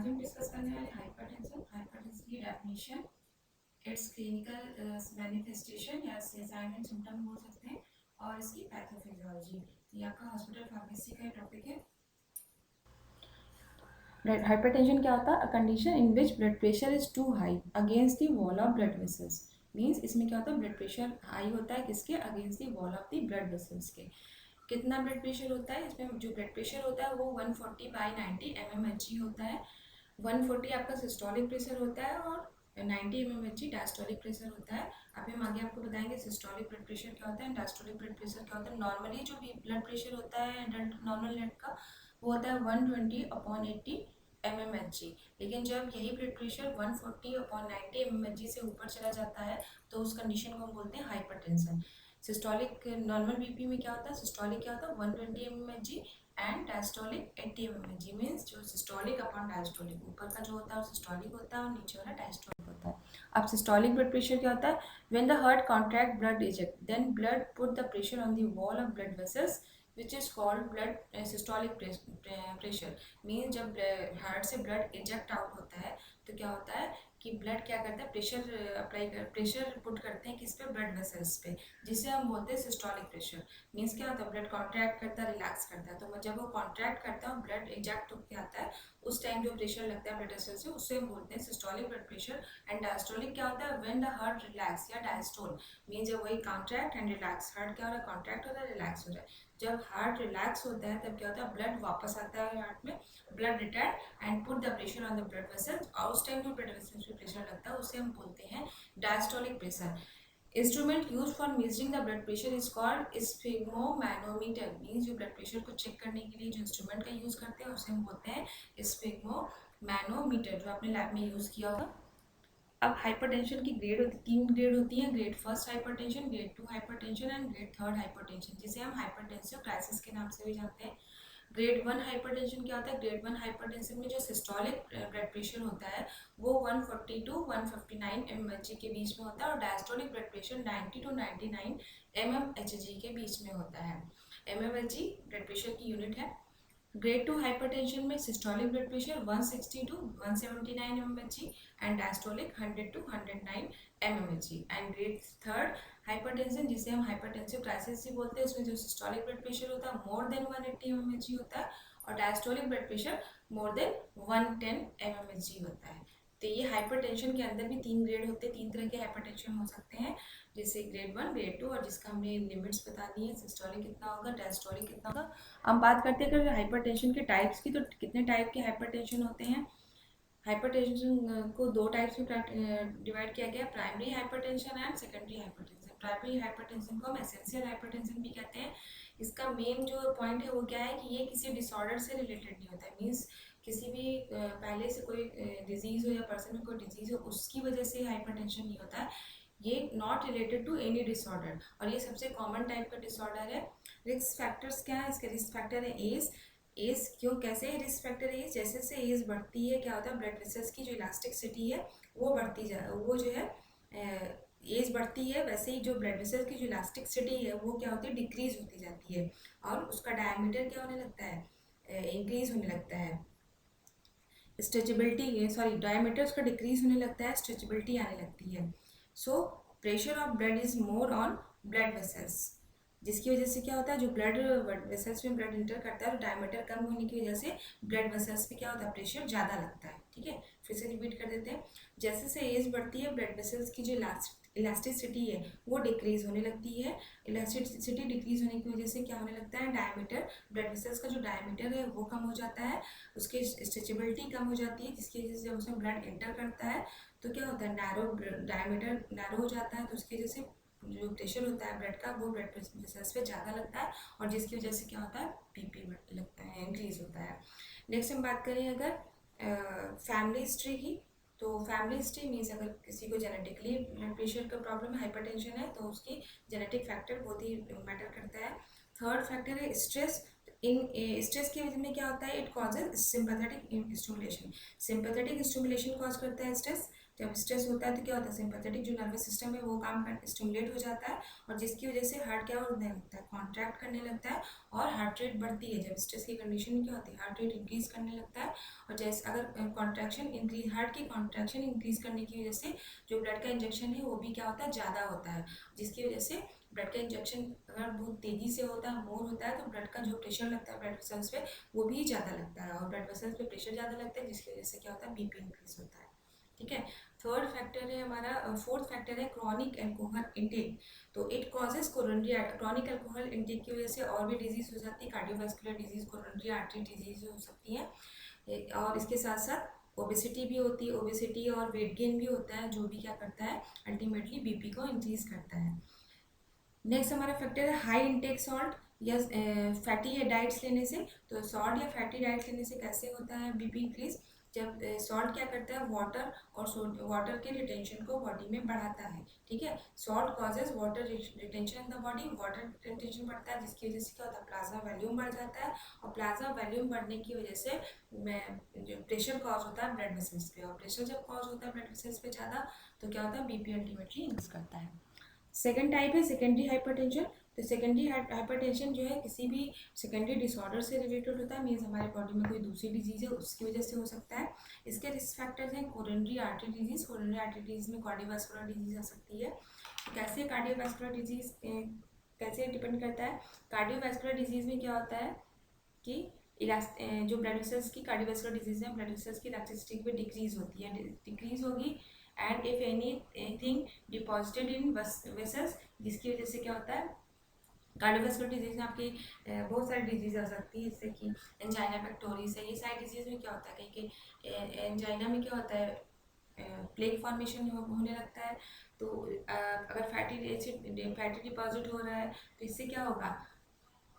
आज हम डिस्कस करने वाले हाइपरटेंशन। हाइपरटेंशन की डेफिनेशन, इट्स क्लिनिकल मैनिफेस्टेशन या साइन एंड सिम्टम बोल सकते हैं, और इसकी पैथोफिजियोलॉजी। ये आपका हॉस्पिटल फार्मेसी का टॉपिक है। हाइपरटेंशन क्या होता है? A condition in which blood pressure is too high against the wall of blood vessels. Means इसमें क्या होता है? ब्लड प्रेशर हाई होता है किसके? Against the wall of the blood vessels के। कितना ब्लड प्रेशर होता है? इसमें जो ब्लड प्रेशर होता है वो 140/90 mmHg होता है। 140 आपका सिस्टोलिक प्रेशर होता है और 90 mmHg डायस्टोलिक प्रेशर होता है। अभी हम आगे आपको बताएंगे सिस्टोलिक ब्लड प्रेशर क्या होता है, डायस्टोलिक ब्लड प्रेशर क्या होता है। नॉर्मली जो भी ब्लड प्रेशर होता है नॉर्मल ब्लड का वो होता है 120/80 mmHg। लेकिन जब यही ब्लड प्रेशर 140/90 mmHg से ऊपर चला जाता है तो उस कंडीशन को हम बोलते हैं हाइपरटेंशन। सिस्टोलिक नॉर्मल बीपी में क्या होता है? सिस्टोलिक क्या होता है? 120 mmHg and diastolic 80 mmHg। Means जो सिस्टोलिक अपॉन डायस्टोलिक, ऊपर का जो होता है वो सिस्टोलिक होता है और नीचे वाला डायस्टोलिक होता है। अब सिस्टोलिक ब्लड प्रेशर क्या होता है? When the heart contract blood eject then blood put the pressure on the wall of blood vessels which is called blood systolic pressure. Means जब हार्ट से ब्लड इजेक्ट आउट होता है तो क्या होता है कि ब्लड क्या करता है? प्रेशर पुट करते हैं किस पे? ब्लड वेसल्स पे, जिसे हम बोलते हैं सिस्टोलिक प्रेशर। मीन्स क्या होता है? ब्लड कॉन्ट्रैक्ट करता है, रिलैक्स करता है। तो जब वो कॉन्ट्रैक्ट करता है, ब्लड इजेक्ट होकर आता है, उस टाइम जो प्रेशर लगता है ब्लड वेसल से, उससे हम बोलते हैं systolic blood pressure. And diastolic क्या होता है? व्हेन द हार्ट रिलैक्स या डायस्टोल। मीन्स जब वही कॉन्ट्रैक्ट एंड रिलैक्स, हार्ट क्या हो रहा है? कॉन्ट्रैक्ट हो रहा है, रिलैक्स हो रहा है। जब हार्ट रिलैक्स होता है तब क्या होता है? ब्लड वापस आता है हार्ट में, blood return and put the pressure on the blood vessels, और उस टाइम जो ब्लड वेसल्स पे प्रेशर लगता है उसे हम बोलते हैं diastolic pressure. Instrument used for measuring the blood pressure is called sphygmomanometer। Means जो ब्लड प्रेशर को चेक करने के लिए जो इंस्ट्रूमेंट का यूज करते हैं उसे हम बोलते हैं स्फिग्मोमैनोमीटर, जो आपने लैब में यूज किया होगा। अब हाइपरटेंशन की तीन ग्रेड होती है। Grade first hypertension, grade two hypertension and grade third hypertension, जिसे हम हाइपरटेंसिव क्राइसिस के नाम से भी जानते हैं। ग्रेड वन हाइपरटेंशन क्या होता है? ग्रेड वन हाइपरटेंशन में जो सिस्टोलिक ब्लड प्रेशर होता है वो 140 to 159 mmHg के बीच में होता है, और diastolic blood pressure 90 to 99 mmHg के बीच में होता है। mmHg ब्लड प्रेशर की यूनिट है। ग्रेड टू हाइपरटेंशन में systolic blood pressure 160 to 179 mmHg and diastolic 100 to 109 mmHg। And grade third hypertension, जिसे हम हाइपरटेंसिव क्राइसिस भी बोलते हैं, उसमें जो सिस्टोलिक ब्लड प्रेशर होता है मोर देन 180 mmHg होता है, और diastolic blood pressure more than 110 mmHg होता है। तो ये हाइपरटेंशन के अंदर भी तीन ग्रेड होते हैं, तीन तरह के हाइपरटेंशन हो सकते हैं, जैसे ग्रेड वन, ग्रेड टू, और जिसका हमने लिमिट्स बता दी है, सिस्टोलिक कितना होगा, डायस्टोलिक कितना होगा। हम बात करते हैं अगर हाइपरटेंशन के टाइप्स की, तो कितने टाइप के हाइपरटेंशन होते हैं? हाइपरटेंशन को दो टाइप्स में डिवाइड किया गया, primary hypertension and secondary hypertension. Primary hypertension को हम एसेंशियल हाइपरटेंशन भी कहते हैं। इसका मेन जो पॉइंट है वो क्या है कि ये किसी डिसऑर्डर से रिलेटेड नहीं होता है। मीन्स किसी भी पहले से कोई डिजीज हो या पर्सन में कोई डिजीज हो उसकी वजह से हाइपरटेंशन नहीं होता है। ये not related to any disorder, और ये सबसे कॉमन टाइप का डिसऑर्डर है। रिस्क फैक्टर्स क्या है? इसके रिस्क फैक्टर है एज। एज क्यों, कैसे रिस्क फैक्टर है? एज जैसे जैसे एज बढ़ती है क्या होता है? ब्लड वेसल्स की जो इलास्टिसिटी है वो बढ़ती वो जो है एज बढ़ती है, वैसे ही जो ब्लड वेसल्स की जो इलास्टिसिटी है वो क्या होती है? डिक्रीज होती जाती है, और उसका डायमीटर क्या होने लगता है? इंक्रीज होने लगता है। स्ट्रेचेबिलिटी, सॉरी, डायमीटर उसका डिक्रीज होने लगता है, स्ट्रेचेबिलिटी आने लगती है। So pressure of blood is more on blood vessels, जिसकी वजह से क्या होता है? जो ब्लड वेसल्स में ब्लड इंटर करता है तो डायमीटर कम होने की वजह से ब्लड वेसल्स पे क्या होता है? प्रेशर ज़्यादा लगता है। ठीक है, फिर से रिपीट कर देते हैं। जैसे जैसे एज बढ़ती है ब्लड वेसल्स की जो इलास्टिसिटी है वो डिक्रीज होने लगती है। इलास्टिसिटी डिक्रीज होने की वजह से क्या होने लगता है? डायमीटर, ब्लड वेसल्स का जो डायमीटर है वो कम हो जाता है, उसकी स्ट्रेचेबिलिटी कम हो जाती है, जिसकी वजह से जब उसमें ब्लड इंटर करता है तो क्या होता है? नैरो, डायमीटर नैरो हो जाता है, तो उसकी वजह से जो प्रेशर होता है ब्लड का वो ब्लड वेसल्स पे ज़्यादा लगता है, और जिसकी वजह से क्या होता है? बीपी लगता है, इंक्रीज होता है। नेक्स्ट हम बात करें अगर फैमिली हिस्ट्री की, तो फैमिली हिस्ट्री मीन्स अगर किसी को जेनेटिकली ब्लड प्रेशर का प्रॉब्लम, हाइपरटेंशन है, तो उसकी जेनेटिक फैक्टर बहुत ही मैटर करता है। थर्ड फैक्टर है स्ट्रेस। इन स्ट्रेस की वजह में क्या होता है? It causes sympathetic stimulation. Sympathetic stimulation cause करता है स्ट्रेस, जब स्ट्रेस होता है तो क्या होता है, सिंपैथेटिक जो नर्वस सिस्टम है वो काम कर स्टिमुलेट हो जाता है, और जिसकी वजह से हार्ट क्या होने लगता है, कॉन्ट्रैक्ट करने लगता है, और हार्ट रेट बढ़ती है। जब स्ट्रेस की कंडीशन में क्या होती है, हार्ट रेट इंक्रीज करने लगता है, और जैसे अगर कॉन्ट्रैक्शन इंक्रीज, हार्ट की कॉन्ट्रैक्शन इंक्रीज करने की वजह से जो ब्लड का इंजेक्शन है वो भी क्या होता है, ज़्यादा होता है, जिसकी वजह से ब्लड का इंजेक्शन अगर बहुत तेज़ी से होता है, मोर होता है, तो ब्लड का जो प्रेशर लगता है ब्लड वेसल्स पे वो भी ज़्यादा लगता है, और ब्लड वेसल्स पे प्रेशर ज़्यादा लगता है, जिसकी वजह से क्या होता है, बीपी इंक्रीज होता है। ठीक है। थर्ड फैक्टर है हमारा, फोर्थ फैक्टर है क्रॉनिक एल्कोहल इंटेक। तो it causes coronary, chronic alcohol intake की वजह से और भी डिजीज हो जाती है, cardiovascular disease, coronary artery disease हो सकती है, और इसके साथ साथ ओबेसिटी भी होती है, ओबेसिटी और वेट गेन भी होता है, जो भी क्या करता है, अल्टीमेटली बीपी को इंक्रीज करता है। नेक्स्ट हमारा फैक्टर है हाई इंटेक सॉल्ट या फैटी डाइट्स लेने से। तो सॉल्ट या फैटी डाइट्स लेने से कैसे होता है बीपी इंक्रीज, जब सॉल्ट क्या करता है, वाटर और वाटर के रिटेंशन को बॉडी में बढ़ाता है। ठीक है, salt causes water retention in the body, water retention बढ़ता है, जिसकी वजह से क्या होता है, प्लाज्मा वॉल्यूम बढ़ जाता है, और प्लाज्मा वॉल्यूम बढ़ने की वजह से जो प्रेशर कॉज होता है ब्लड वेसल्स पे, और प्रेशर जब कॉज होता है ब्लड वेसल्स पे ज़्यादा, तो क्या होता है, बीपी अल्टीमेटली इंक्रीज करता है। सेकेंड टाइप है सेकेंडरी हाइपरटेंशन। तो सेकेंडरी हाइपरटेंशन जो है किसी भी सेकेंडरी डिसऑर्डर से रिलेटेड होता है, मीन्स हमारे बॉडी में कोई दूसरी डिजीज है उसकी वजह से हो सकता है। इसके रिस्क फैक्टर्स हैं coronary artery disease, coronary artery disease में कार्डियोवास्कुलर डिजीज आ सकती है। कैसे कार्डियोवास्कुलर डिजीज कैसे डिपेंड करता है, कार्डियोवास्कुलर डिजीज में क्या होता है कि जो ब्लड वेसल्स की कार्डियोवास्कुलर डिजीज है, ब्लड वेसल्स की इलास्टिसिटी भी डिक्रीज होती है, डिक्रीज होगी, and if anything deposited in vessels, जिसकी वजह से क्या होता है, कार्डियोवास्कुलर डिजीज में आपकी बहुत सारी डिजीज आ सकती है, जैसे कि एंजाइना पेक्टोरिस है। ये सारी डिजीज में क्या होता है, कहीं के एंजाइना में क्या होता है, प्लेक फॉर्मेशन होने लगता है। तो अगर फैटी डिपॉजिट हो रहा है तो इससे क्या होगा,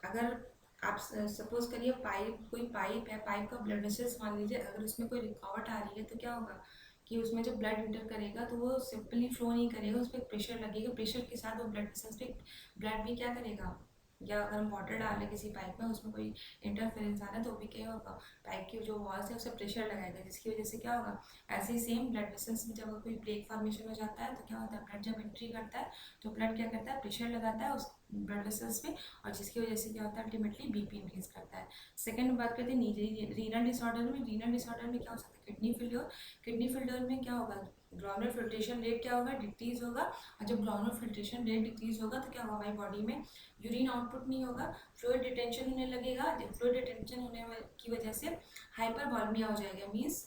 अगर आप सपोज करिए पाइप, कोई पाइप है, पाइप का ब्लड वेसल्स मान लीजिए, अगर उसमें कोई रुकावट आ रही है तो क्या होगा कि उसमें जब ब्लड इंटर करेगा तो वो सिंपली फ्लो नहीं करेगा, उस पर प्रेशर लगेगा, प्रेशर के साथ वो ब्लड वेसल्स पे ब्लड भी क्या करेगा, या अगर हम वाटर डाल रहे किसी पाइप में, उसमें कोई इंटरफेरेंस आ रहा है तो भी क्या होगा, पाइप की जो वॉल्स है उसे प्रेशर लगाएगा, जिसकी वजह से क्या होगा, ऐसे ही सेम ब्लड वेसल्स में जब कोई प्लेक फॉर्मेशन हो जाता है तो क्या होता है, ब्लड जब एंट्री करता है तो ब्लड क्या करता है, प्रेशर लगाता है उस ब्लड वेसल्स पे, और जिसकी वजह से क्या होता है, अल्टीमेटली बीपी इंक्रीज करता है। सेकंड बात करते हैं रीनल डिसऑर्डर में। रीनल डिसऑर्डर में क्या हो सकता है, किडनी फेलियर। किडनी फेलियर में क्या होगा, ग्राउंडल फिल्ट्रेशन रेट क्या होगा, डिक्रीज होगा, और जब ग्राउंडल फिल्ट्रेशन रेट डिक्रीज होगा तो क्या होगा, हमारी बॉडी में यूरिन आउटपुट नहीं होगा, फ्लूइड डिटेंशन होने लगेगा, फ्लूइड डिटेंशन होने की वजह से हाइपरवॉल्मिया हो जाएगा, मीन्स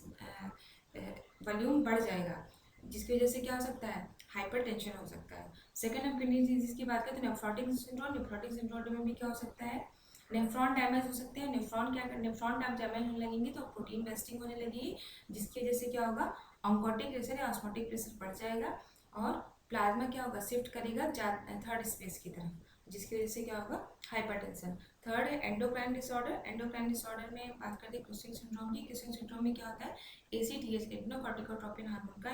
वॉल्यूम बढ़ जाएगा, जिसकी वजह से क्या हो सकता है, हाइपर टेंशन हो सकता है। सेकंड हम किडनी डिजीज की बात करें तो नेफ्रोटिक सिंड्रोम। नेफ्रोटिक सिंड्रोम में भी क्या हो सकता है, नेफ्रॉन डैमेज हो सकते हैं। नेफ्रॉन डैमेज होने लगेंगे तो प्रोटीन वेस्टिंग होने लगेगी, जिसकी वजह से क्या होगा, ऑन्कोटिक प्रेशर या ऑस्मोटिक प्रेशर बढ़ जाएगा, और प्लाज्मा क्या होगा, शिफ्ट करेगा थर्ड स्पेस की तरफ, जिसकी वजह से क्या होगा, हाइपरटेंशन। थर्ड है एंडोक्राइन डिसऑर्डर। एंडोक्राइन डिसऑर्डर में बात करते हैं क्यूसिंग सिंड्रोम की। क्यूसिंग सिंड्रोम में क्या होता है, एसीटीएच एड्रेनोकॉर्टिकोट्रोपिन हार्मोन का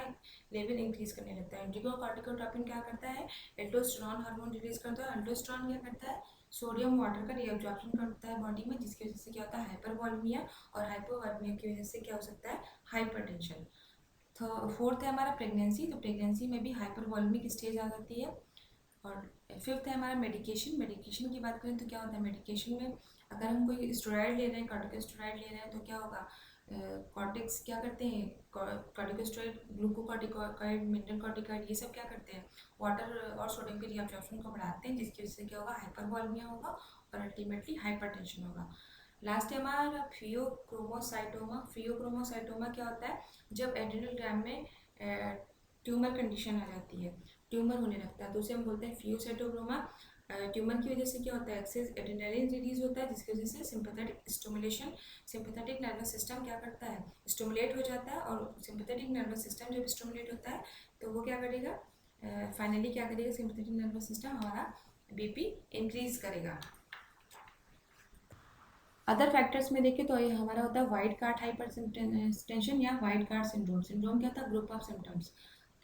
लेवल इंक्रीज करने लगता है। एड्रेनोकॉर्टिकोट्रोपिन क्या करता है, एल्डोस्टेरोन हार्मोन रिलीज करता है। एल्डोस्टेरोन क्या करता है, सोडियम वाटर का रीअब्जॉर्प्शन करता है बॉडी में, जिसकी वजह से क्या होता है, हाइपरवॉल्मिया, और हाइपोवॉल्मिया की वजह से क्या हो सकता है, हाइपरटेंशन। फोर्थ है हमारा प्रेगनेंसी। तो प्रेगनेंसी में भी हाइपरवॉल्मिक स्टेज आ जाती है। और फिफ्थ है हमारा मेडिकेशन। मेडिकेशन की बात करें तो क्या होता है, मेडिकेशन में अगर हम कोई स्टेरॉइड ले रहे हैं, कॉर्टिकोस्टेरॉइड ले रहे हैं, तो क्या होगा, कॉर्टिक्स क्या करते हैं, कॉर्टिकोस्टेरॉइड, ग्लूकोकॉर्टिकॉइड, मिनरल कॉर्टिकॉइड, ये सब क्या करते हैं, वाटर और सोडियम के रीअब्जॉर्प्शन को बढ़ाते हैं, जिसकी वजह से क्या होगा, हाइपरवॉल्मिया होगा, और अल्टीमेटली हाइपरटेंशन होगा। लास्ट है हमारा फियोक्रोमोसाइटोमा। फियोक्रोमोसाइटोमा क्या होता है, जब एड्रिनल ग्लैंड में ट्यूमर कंडीशन आ जाती है, ट्यूमर होने लगता है, तो उसे हम बोलते हैं फियोसाइटोक्रोमा। ट्यूमर की वजह से क्या होता है, एक्सेस एड्रेनालिन रिलीज होता है, जिसकी वजह से sympathetic stimulation, sympathetic nervous system क्या करता है, स्टिमुलेट हो जाता है, और सिंपैथेटिक नर्वस सिस्टम जब स्टिमुलेट होता है तो वो क्या करेगा, फाइनली क्या करेगा, सिंपैथेटिक नर्वस सिस्टम हमारा बीपी इंक्रीज करेगा। अदर फैक्टर्स में देखें तो ये हमारा होता है वाइट कार्ड हाइपरटेंशन या वाइट कार्ड सिंड्रोम। सिंड्रोम क्या था, ग्रुप ऑफ सिम्टम्स।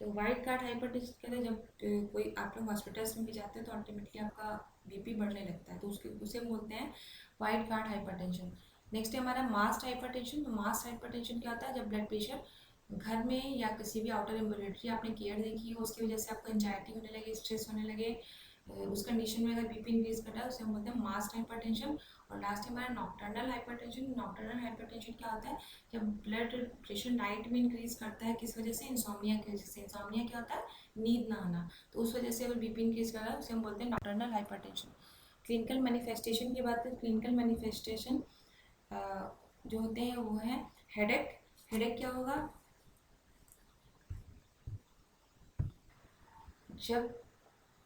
तो वाइट कार्ड हाइपरटेंशन कहते हैं जब कोई आप लोग हॉस्पिटल्स में भी जाते हैं तो ऑटोमेटिकली आपका बीपी बढ़ने लगता है, तो उसे हम बोलते हैं वाइट कार्ड हाइपरटेंशन। नेक्स्ट है हमारा मास्ड हाइपरटेंशन। तो मास्ड हाइपरटेंशन क्या होता है, जब ब्लड प्रेशर घर में या किसी भी आउटर एम्बुलेटरी आपने केयर देखी हो, उसकी वजह से आपको एंजाइटी होने लगे, स्ट्रेस होने लगे, उस कंडीशन में अगर बीपी इंक्रीज करता है उसे हम बोलते हैं मास्ड हाइपरटेंशन। और लास्ट है हमारा नॉकटर्नल हाइपरटेंशन। नॉकटर्नल हाइपरटेंशन क्या होता है? जब ब्लड प्रेशर नाइट में इंक्रीज करता है, किस वजह से? इंसोम्निया की वजह से। इंसोम्निया क्या होता है? नींद ना आना। तो उस वजह से अगर बीपी इंक्रीज कर रहा है उसे हम बोलते हैं नॉकटर्नल हाइपरटेंशन। क्लिनिकल मैनिफेस्टेशन की बात करें, क्लिनिकल मैनिफेस्टेशन जो होते हैं वो है हेडेक। हेडेक क्या होगा? जब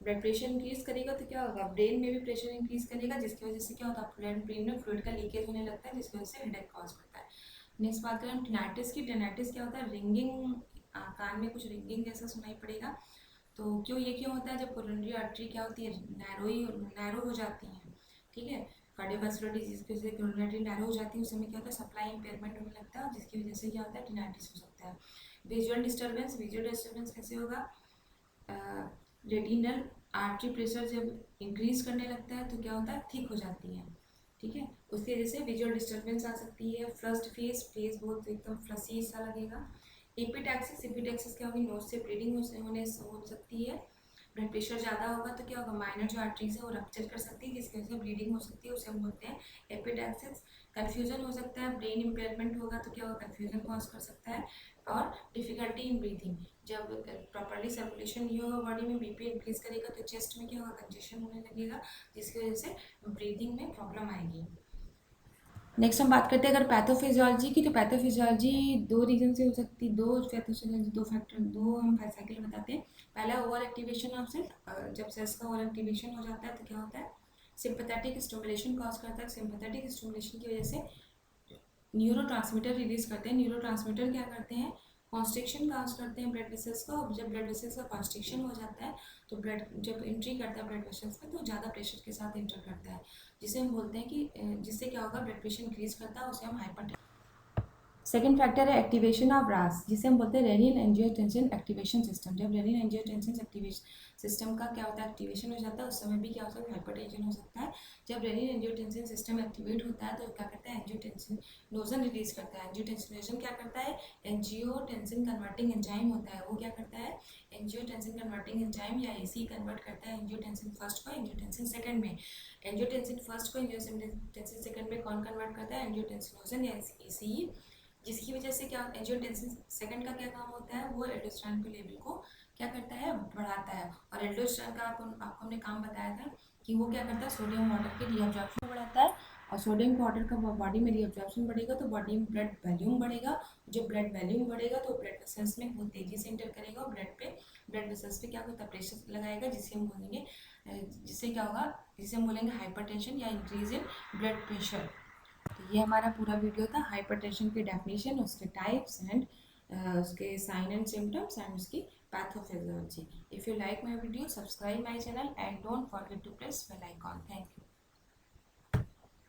ब्लड प्रेशर इंक्रीज करेगा तो क्या होगा? ब्रेन में भी प्रेशर इंक्रीज करेगा, जिसकी वजह से क्या होता है? ब्रेन में फ्लूइड का लीकेज होने लगता है, जिसकी वजह से हेडेक कॉज करता है। नेक्स्ट बात करें हम टिनाइटिस की। टिनाइटिस क्या होता है? रिंगिंग, कान में कुछ रिंगिंग जैसा सुनाई पड़ेगा। तो क्यों होता है? जब कोरोनरी आर्टरी क्या होती है? नैरो हो जाती है, ठीक है। कार्डियोवास्कुलर डिजीज की वजह से कोरोनरी नैरो हो जाती है, उस समय क्या होता है? सप्लाई इम्पेयरमेंट होने लगता है, जिसकी वजह से क्या होता है? टिनाइटिस हो सकता है। Visual disturbance. विजुअल डिस्टर्बेंस कैसे होगा? रेटिनल आर्टरी प्रेशर जब इंक्रीज करने लगता है तो क्या होता है? थिक हो जाती है, ठीक है। उसकी वजह से विजुअल डिस्टर्बेंस आ सकती है। फ्लस्ड फेस, फेस बहुत एकदम फ्लसी सा लगेगा। एपिटैक्सिस। एपिटैक्सिस क्या होगी? नोज से ब्लीडिंग हो सकती है। ब्लड प्रेशर ज़्यादा होगा तो क्या होगा? माइनर जो आर्टरीज है वो रप्चर कर सकती है, जिसकी वजह से ब्लीडिंग हो सकती है, उसे हम बोलते हैं एपिटैक्सिस। कन्फ्यूजन हो सकता है, ब्रेन इम्पेयरमेंट होगा तो क्या होगा? कन्फ्यूजन कॉज कर सकता है। और डिफिकल्टी इन ब्रीथिंग। जब प्रॉपरली सर्कुलेशन नहीं होगा बॉडी में, बीपी इंक्रीज करेगा तो चेस्ट में क्या होगा? कंजेशन होने लगेगा, जिसकी वजह से ब्रीदिंग में प्रॉब्लम आएगी। नेक्स्ट हम बात करते हैं अगर पैथोफिजियोलॉजी की। तो पैथोफिजियोलॉजी दो रीजन से हो सकती है, दो पैथोफिजियोलॉजी, दो फैक्टर, दो हम साइकिल बताते हैं। पहला ओवर एक्टिवेशन ऑफ सेल। जब सेल्स का ओवर एक्टिवेशन हो जाता है तो क्या होता है? सिंपैथेटिक स्टिमुलेशन कॉज करता है। सिंपैथेटिक स्टिमुलेशन की वजह से न्यूरोट्रांसमीटर रिलीज करते हैं। न्यूरोट्रांसमीटर क्या करते हैं? कॉन्स्ट्रिक्शन कॉज करते हैं ब्लड वेसल्स का। और जब ब्लड वेसल्स का कॉन्स्ट्रिक्शन हो जाता है तो ब्लड जब एंट्री करता है ब्लड वेसल्स में तो ज़्यादा प्रेशर के साथ एंटर करता है, जिसे हम बोलते हैं कि जिससे क्या होगा? ब्लड प्रेशर इंक्रीज करता है, उसे हम हाइपर। सेकेंड फैक्टर है एक्टिवेशन ऑफ रास, जिसे हम बोलते हैं रेनिन एंजियोटेंसिन एक्टिवेशन सिस्टम। जब रेनिन एंजियोटेंसिन एक्टिवेशन सिस्टम का क्या होता है? एक्टिवेशन हो जाता है, उस समय भी क्या हो सकता है? हाइपरटेंशन हो सकता है। जब रेनिन एंजियोटेंसिन सिस्टम एक्टिवेट होता है तो क्या करता है? एंजियोटेंसिन नोजन रिलीज करता है। एंजियोटेंसिन क्या करता है? एंजियोटेंसिन कन्वर्टिंग एंजाइम होता है, वो क्या करता है? एंजियोटेंसिन कन्वर्टिंग एंजाइम या एसी कन्वर्ट करता है एंजियोटेंसिन फर्स्ट को एंजियोटेंसिन सेकंड में। एंजियोटेंसिन फर्स्ट को एंजियोटेंसिन सेकंड में कौन कन्वर्ट करता है? एंजियोटेंसिनोजन या एसी, जिसकी वजह से क्या एंजियोटेंसिन सेकंड का क्या काम होता है? वो एल्डोस्टेरोन के लेवल को क्या करता है? बढ़ाता है। और एल्डोस्टेरोन का आपको हमने काम बताया था कि वो क्या करता है? सोडियम वाटर के रीअब्जॉर्प्शन बढ़ाता है। और सोडियम वाटर का बॉडी में रीअब्जॉर्प्शन बढ़ेगा तो बॉडी में ब्लड वॉल्यूम बढ़ेगा। जब ब्लड वॉल्यूम बढ़ेगा तो ब्लड वेसल्स में वो तेजी से इंटर करेगा और ब्लड वेसल्स पे क्या होता है? प्रेशर लगाएगा, जिसे हम बोलेंगे जिससे क्या होगा? जिसे हम बोलेंगे हाइपरटेंशन या इंक्रीज इन ब्लड प्रेशर। तो ये हमारा पूरा वीडियो था हाइपरटेंशन की डेफिनेशन, उसके टाइप्स एंड उसके साइन एंड सिम्टम्स एंड उसकी pathophysiology. If you like my video, subscribe my channel and don't forget to press bell icon. Thank you.